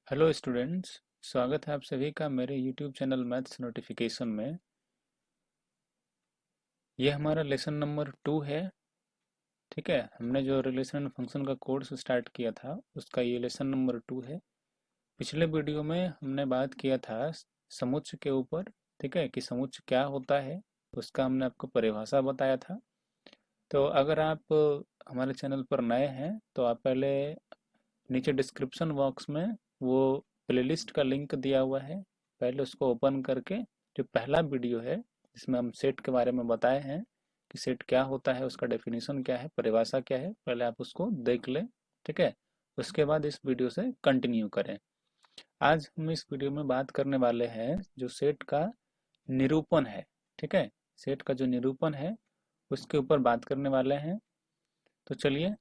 Hello students. स्वागत है आप सभी का मेरे यूट्यूब चैनल मैथ्स नोटिफिकेशन में। ये हमारा लेसन नंबर 2 है। ठीक है, हमने जो रिलेशन एंड फंक्शन का कोर्स स्टार्ट किया था उसका ये लेसन नंबर 2 है। पिछले वीडियो में हमने बात किया था समुच्चय के ऊपर। ठीक है, कि समुच्चय क्या होता है, उसका हमने आपको परिभाषा बताया था। तो अगर आप हमारे चैनल पर नए हैं तो आप पहले नीचे डिस्क्रिप्शन बॉक्स में वो प्लेलिस्ट का लिंक दिया हुआ है, पहले उसको ओपन करके जो पहला वीडियो है जिसमें हम सेट के बारे में बताए हैं कि सेट क्या होता है, उसका डेफिनेशन क्या है, परिभाषा क्या है, पहले आप उसको देख लें। ठीक है, उसके बाद इस वीडियो से कंटिन्यू करें। आज हम इस वीडियो में बात करने वाले हैं जो सेट का निरूपण है। ठीक है, सेट का जो निरूपण है उसके ऊपर बात करने वाले हैं। तो चलिए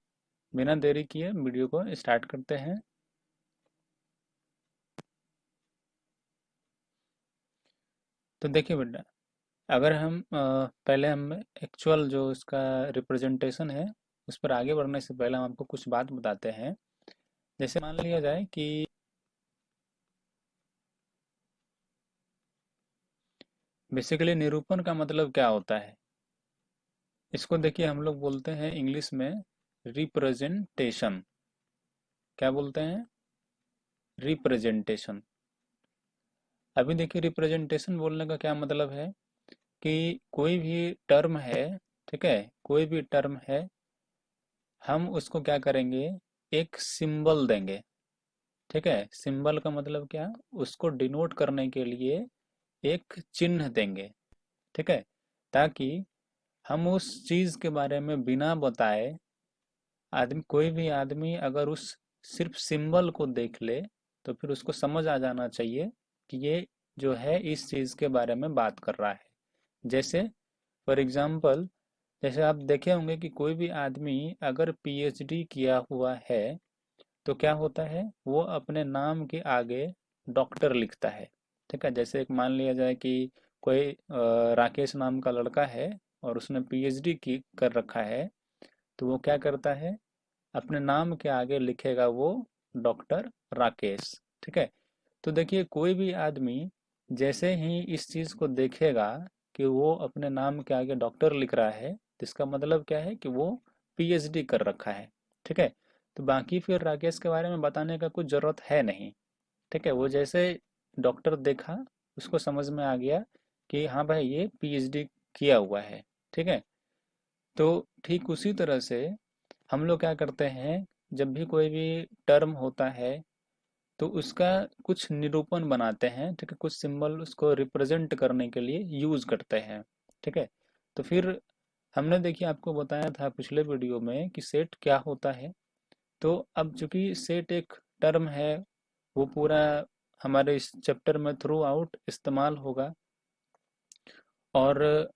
बिना देरी किए वीडियो को स्टार्ट करते हैं। तो देखिए बेटा, अगर हम पहले हम एक्चुअल जो इसका रिप्रेजेंटेशन है उस पर आगे बढ़ने से पहले हम आपको कुछ बात बताते हैं। जैसे मान लिया जाए कि बेसिकली निरूपण का मतलब क्या होता है, इसको देखिए हम लोग बोलते हैं इंग्लिश में रिप्रेजेंटेशन। क्या बोलते हैं? रिप्रेजेंटेशन। अभी देखिए रिप्रेजेंटेशन बोलने का क्या मतलब है कि कोई भी टर्म है, ठीक है, कोई भी टर्म है, हम उसको क्या करेंगे, एक सिंबल देंगे। ठीक है, सिंबल का मतलब क्या, उसको डिनोट करने के लिए एक चिन्ह देंगे। ठीक है, ताकि हम उस चीज के बारे में बिना बताए, आदमी कोई भी आदमी अगर उस सिर्फ सिंबल को देख ले तो फिर उसको समझ आ जाना चाहिए कि ये जो है इस चीज के बारे में बात कर रहा है। जैसे फॉर एग्जाम्पल, जैसे आप देखे होंगे कि कोई भी आदमी अगर पीएचडी किया हुआ है तो क्या होता है, वो अपने नाम के आगे डॉक्टर लिखता है। ठीक है, जैसे एक मान लिया जाए कि कोई राकेश नाम का लड़का है और उसने पीएचडी की कर रखा है, तो वो क्या करता है, अपने नाम के आगे लिखेगा वो डॉक्टर राकेश। ठीक है, तो देखिए कोई भी आदमी जैसे ही इस चीज को देखेगा कि वो अपने नाम के आगे डॉक्टर लिख रहा है तो इसका मतलब क्या है कि वो पीएचडी कर रखा है। ठीक है, तो बाकी फिर राकेश के बारे में बताने का कुछ जरूरत है नहीं। ठीक है, वो जैसे डॉक्टर देखा उसको समझ में आ गया कि हाँ भाई ये पीएचडी किया हुआ है। ठीक है, तो ठीक उसी तरह से हम लोग क्या करते हैं, जब भी कोई भी टर्म होता है तो उसका कुछ निरूपण बनाते हैं। ठीक है, कुछ सिंबल उसको रिप्रेजेंट करने के लिए यूज करते हैं। ठीक है, तो फिर हमने देखिए आपको बताया था पिछले वीडियो में कि सेट क्या होता है। तो अब चूंकि सेट एक टर्म है, वो पूरा हमारे इस चैप्टर में थ्रू आउट इस्तेमाल होगा। और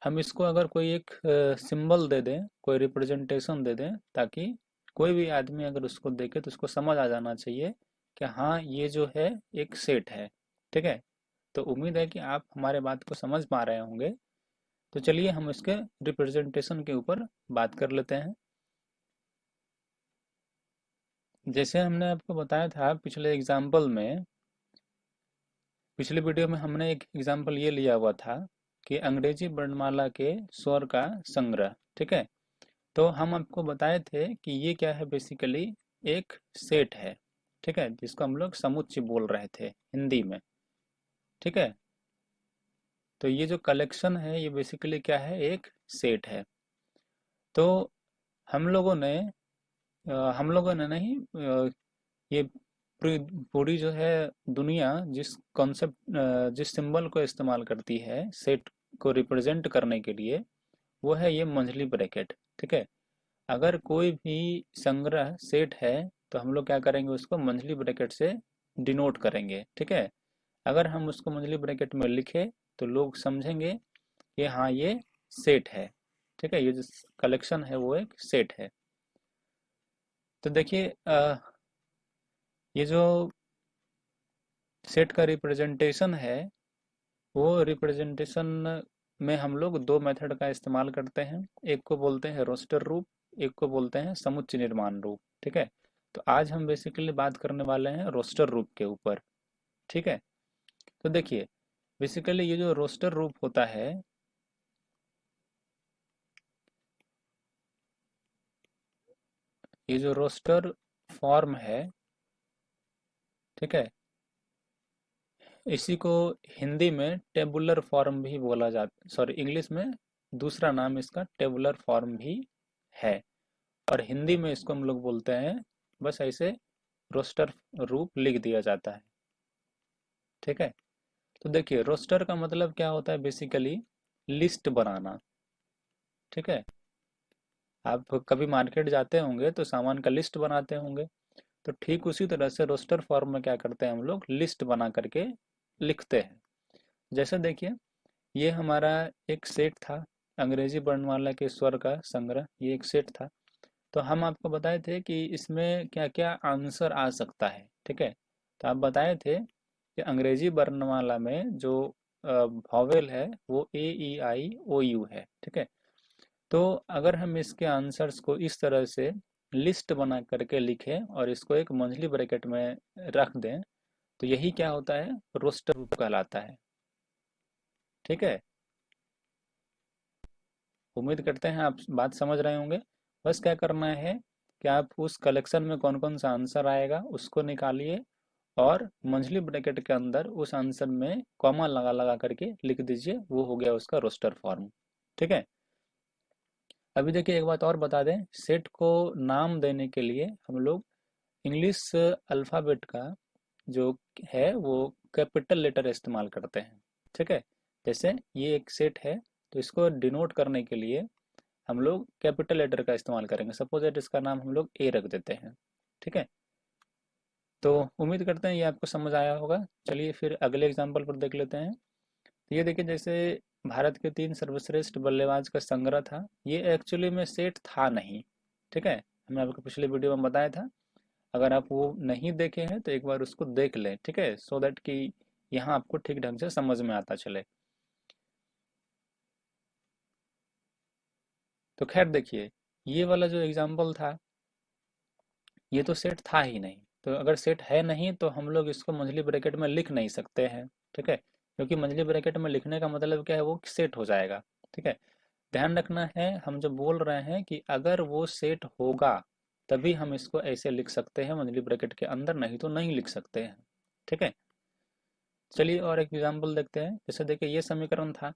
हम इसको अगर कोई एक सिंबल दे दें, कोई रिप्रेजेंटेशन दे दें, ताकि कोई भी आदमी अगर उसको देखे तो उसको समझ आ जाना चाहिए कि हाँ ये जो है एक सेट है। ठीक है, तो उम्मीद है कि आप हमारे बात को समझ पा रहे होंगे। तो चलिए हम इसके रिप्रेजेंटेशन के ऊपर बात कर लेते हैं। जैसे हमने आपको बताया था पिछले एग्जाम्पल में, पिछले वीडियो में हमने एक एग्जाम्पल ये लिया हुआ था कि अंग्रेजी वर्णमाला के स्वर का संग्रह। ठीक है, तो हम आपको बताए थे कि ये क्या है, बेसिकली एक सेट है। ठीक है, जिसको हम लोग समुच्चय बोल रहे थे हिंदी में। ठीक है, तो ये जो कलेक्शन है ये बेसिकली क्या है, एक सेट है। तो हम लोगों ने हम लोगों ने नहीं, ये पूरी पूरी जो है दुनिया जिस कॉन्सेप्ट, जिस सिंबल को इस्तेमाल करती है सेट को रिप्रेजेंट करने के लिए, वो है ये मंथली ब्रैकेट। ठीक है, अगर कोई भी संग्रह सेट है तो हम लोग क्या करेंगे, उसको मंथली ब्रैकेट से डिनोट करेंगे। ठीक है, अगर हम उसको मंथली ब्रैकेट में लिखे तो लोग समझेंगे कि हाँ ये सेट है। ठीक है, ये जो कलेक्शन है वो एक सेट है। तो देखिए ये जो सेट का रिप्रेजेंटेशन है, वो रिप्रेजेंटेशन में हम लोग दो मेथड का इस्तेमाल करते हैं। एक को बोलते हैं रोस्टर रूप, एक को बोलते हैं समुच्चय निर्माण रूप। ठीक है, तो आज हम बेसिकली बात करने वाले हैं रोस्टर रूप के ऊपर। ठीक है, तो देखिए बेसिकली ये जो रोस्टर रूप होता है, ये जो रोस्टर फॉर्म है, ठीक है, इसी को हिंदी में टेबुलर फॉर्म भी बोला जाता, सॉरी इंग्लिश में दूसरा नाम इसका टेबुलर फॉर्म भी है, और हिंदी में इसको हम लोग बोलते हैं बस ऐसे रोस्टर रूप लिख दिया जाता है। ठीक है, तो देखिए रोस्टर का मतलब क्या होता है, बेसिकली लिस्ट बनाना। ठीक है, आप कभी मार्केट जाते होंगे तो सामान का लिस्ट बनाते होंगे, तो ठीक उसी तरह से रोस्टर फॉर्म में क्या करते हैं हम लोग, लिस्ट बना करके लिखते हैं। जैसे देखिए ये हमारा एक सेट था, अंग्रेजी वर्णमाला के स्वर का संग्रह, ये एक सेट था। तो हम आपको बताए थे कि इसमें क्या क्या आंसर आ सकता है। ठीक है, तो आप बताए थे कि अंग्रेजी वर्णमाला में जो वॉवेल है वो ए ई आई ओ यू है। ठीक है, तो अगर हम इसके आंसर्स को इस तरह से लिस्ट बना करके लिखें और इसको एक मंथली ब्रैकेट में रख दें, तो यही क्या होता है, रोस्टर रूप कहलाता है। ठीक है, उम्मीद करते हैं आप बात समझ रहे होंगे। बस क्या करना है कि आप उस कलेक्शन में कौन कौन सा आंसर आएगा उसको निकालिए, और मंथली ब्रैकेट के अंदर उस आंसर में कॉमा लगा लगा करके लिख दीजिए, वो हो गया उसका रोस्टर फॉर्म। ठीक है, अभी देखिए एक बात और बता दें, सेट को नाम देने के लिए हम लोग इंग्लिश अल्फ़ाबेट का जो है वो कैपिटल लेटर इस्तेमाल करते हैं। ठीक है, जैसे ये एक सेट है, तो इसको डिनोट करने के लिए हम लोग कैपिटल लेटर का इस्तेमाल करेंगे। सपोज दैट इसका नाम हम लोग ए रख देते हैं। ठीक है, तो उम्मीद करते हैं ये आपको समझ आया होगा। चलिए फिर अगले एग्जाम्पल पर देख लेते हैं। तो ये देखिए जैसे भारत के 3 सर्वश्रेष्ठ बल्लेबाज का संग्रह था, ये एक्चुअली में सेट था नहीं। ठीक है, हमने आपको पिछले वीडियो में बताया था, अगर आप वो नहीं देखे हैं तो एक बार उसको देख लें। ठीक है, सो दैट कि यहाँ आपको ठीक ढंग से समझ में आता चले। तो खैर देखिए ये वाला जो एग्जाम्पल था, ये तो सेट था ही नहीं, तो अगर सेट है नहीं तो हम लोग इसको मंथली ब्रैकेट में लिख नहीं सकते हैं। ठीक है, क्योंकि मंथली ब्रैकेट में लिखने का मतलब क्या है, वो सेट हो जाएगा। ठीक है, ध्यान रखना है, हम जो बोल रहे हैं कि अगर वो सेट होगा तभी हम इसको ऐसे लिख सकते हैं मंथली ब्रैकेट के अंदर, नहीं तो नहीं लिख सकते हैं। ठीक है, चलिए और एक एग्जाम्पल देखते हैं। जैसे देखिए ये समीकरण था,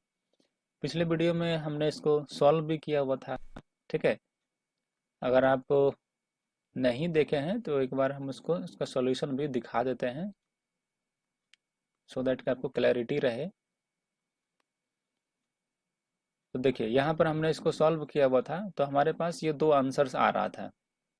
पिछले वीडियो में हमने इसको सॉल्व भी किया हुआ था। ठीक है, अगर आप नहीं देखे हैं तो एक बार हम उसको इसका सॉल्यूशन भी दिखा देते हैं, सो दैट कि आपको क्लैरिटी रहे। तो देखिए यहाँ पर हमने इसको सॉल्व किया हुआ था, तो हमारे पास ये दो आंसर्स आ रहा था।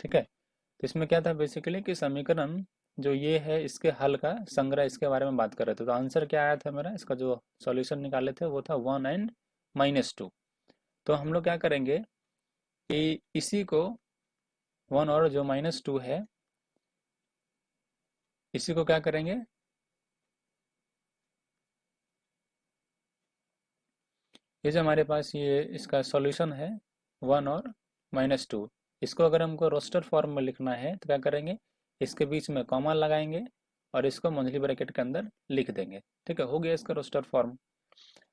ठीक है, तो इसमें क्या था बेसिकली कि समीकरण जो ये है इसके हल का संग्रह, इसके बारे में बात कर रहे थे। तो आंसर क्या आया था मेरा, इसका जो सॉल्यूशन निकाले थे वो था 1 और -2। तो हम लोग क्या करेंगे कि इसी को 1 और जो -2 है, इसी को क्या करेंगे, ये जो हमारे पास ये इसका सॉल्यूशन है 1 और -2, इसको अगर हमको रोस्टर फॉर्म में लिखना है तो क्या करेंगे, इसके बीच में कॉमा लगाएंगे और इसको मंथली ब्रैकेट के अंदर लिख देंगे। ठीक है, हो गया इसका रोस्टर फॉर्म।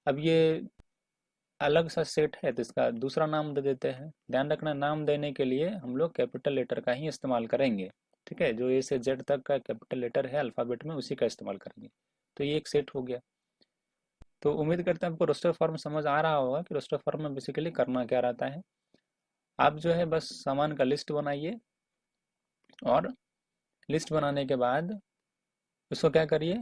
अब ये अलग सा सेट है तो इसका दूसरा नाम दे देते हैं। ध्यान रखना, नाम देने के लिए हम लोग कैपिटल लेटर का ही इस्तेमाल करेंगे। ठीक है, जो ए से जेड तक का कैपिटल लेटर है अल्फ़ाबेट में, उसी का इस्तेमाल करेंगे। तो ये एक सेट हो गया। तो उम्मीद करते हैं आपको रोस्टर फॉर्म समझ आ रहा होगा कि रोस्टर फॉर्म में बेसिकली करना क्या रहता है। आप जो है बस सामान का लिस्ट बनाइए, और लिस्ट बनाने के बाद उसको क्या करिए,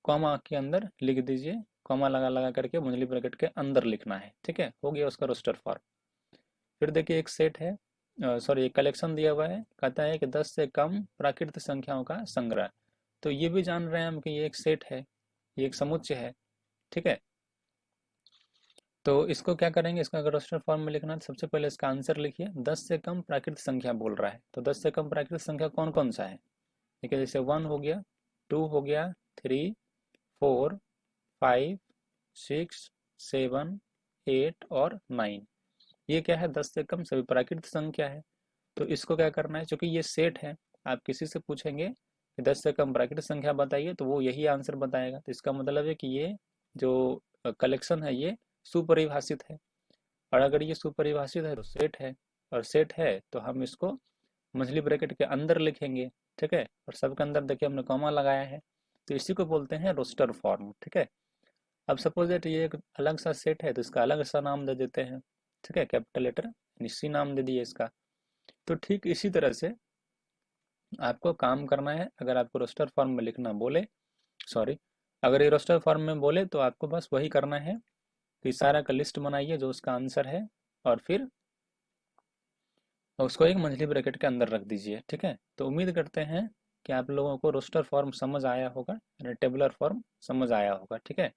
कॉमा के अंदर लिख दीजिए, कॉमा लगा लगा करके मंथली ब्रैकेट के अंदर लिखना है। ठीक है, हो गया उसका रोस्टर फॉर्म। फिर देखिए एक सेट है, सॉरी एक कलेक्शन दिया हुआ है, कहता है कि 10 से कम प्राकृत संख्याओं का संग्रह। तो ये भी जान रहे हैं हम कि ये एक सेट है, ये एक समुच्चय है। ठीक है, तो इसको क्या करेंगे, इसका अगर रोस्टर फॉर्म में लिखना है तो सबसे पहले इसका आंसर लिखिए। 10 से कम प्राकृत संख्या बोल रहा है, तो 10 से कम प्राकृत संख्या कौन कौन सा है। ठीक है, जैसे 1 हो गया, 2 हो गया, 3, 4, 5, 6, 7, 8 और 9। ये क्या है, 10 से कम सभी प्राकृत संख्या है। तो इसको क्या करना है, क्योंकि ये सेट है आप किसी से पूछेंगे कि 10 से कम प्राकृतिक संख्या बताइए, तो वो यही आंसर बताएगा। तो इसका मतलब है कि ये जो कलेक्शन है ये सुपरिभाषित है, और अगर ये सुपरिभाषित है तो सेट है, और सेट है तो हम इसको मछली ब्रैकेट के अंदर लिखेंगे। ठीक है, और सबके अंदर देखिए हमने कॉमा लगाया है, तो इसी को बोलते हैं रोस्टर फॉर्म। ठीक है, अब सपोज दैट ये एक अलग सा सेट है, तो इसका अलग सा नाम दे देते हैं। ठीक है, कैपिटल लेटर सी नाम दे दिए इसका। तो ठीक इसी तरह से आपको काम करना है। अगर आपको रोस्टर फॉर्म में लिखना बोले, सॉरी, अगर ये रोस्टर फॉर्म में बोले तो आपको बस वही करना है कि सारा का लिस्ट बनाइए जो उसका आंसर है, और फिर उसको एक मंथली ब्रैकेट के अंदर रख दीजिए। ठीक है, तो उम्मीद करते हैं कि आप लोगों को रोस्टर फॉर्म समझ आया होगा, यानी टेबुलर फॉर्म समझ आया होगा। ठीक है,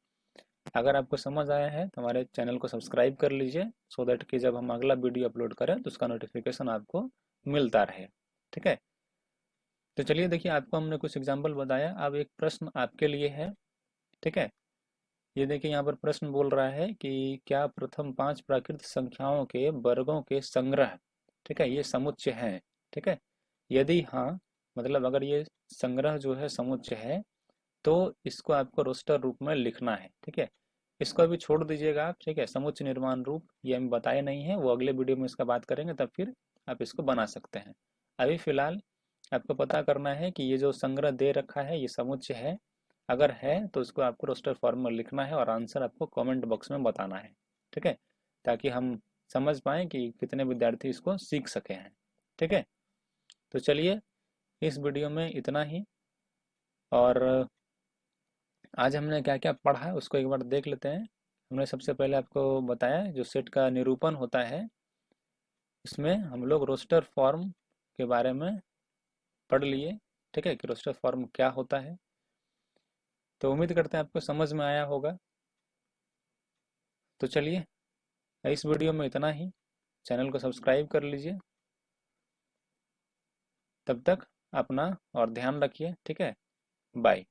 अगर आपको समझ आया है तो हमारे चैनल को सब्सक्राइब कर लीजिए, सो दैट कि जब हम अगला वीडियो अपलोड करें तो उसका नोटिफिकेशन आपको मिलता रहे। ठीक है, तो चलिए देखिए, आपको हमने कुछ एग्जाम्पल बताया। अब एक प्रश्न आपके लिए है। ठीक है, ये देखिए यहाँ पर प्रश्न बोल रहा है कि क्या प्रथम 5 प्राकृतिक संख्याओं के वर्गों के संग्रह, ठीक है, ये समुच्चय हैं। ठीक है, यदि हाँ, मतलब अगर ये संग्रह जो है समुच्चय है, तो इसको आपको रोस्टर रूप में लिखना है। ठीक है, इसको अभी छोड़ दीजिएगा आप। ठीक है, समुच्चय निर्माण रूप ये हम बताए नहीं है, वो अगले वीडियो में इसका बात करेंगे, तब फिर आप इसको बना सकते हैं। अभी फिलहाल आपको पता करना है कि ये जो संग्रह दे रखा है ये समुच्चय है। अगर है तो इसको आपको रोस्टर फॉर्म में लिखना है, और आंसर आपको कमेंट बॉक्स में बताना है। ठीक है, ताकि हम समझ पाएँ कि कितने विद्यार्थी इसको सीख सके हैं। ठीक है, तो चलिए इस वीडियो में इतना ही, और आज हमने क्या क्या पढ़ा है उसको एक बार देख लेते हैं। हमने सबसे पहले आपको बताया जो सेट का निरूपण होता है, इसमें हम लोग रोस्टर फॉर्म के बारे में पढ़ लिए। ठीक है, कि रोस्टर फॉर्म क्या होता है। तो उम्मीद करते हैं आपको समझ में आया होगा। तो चलिए इस वीडियो में इतना ही। चैनल को सब्सक्राइब कर लीजिए। तब तक अपना और ध्यान रखिए। ठीक है, बाय।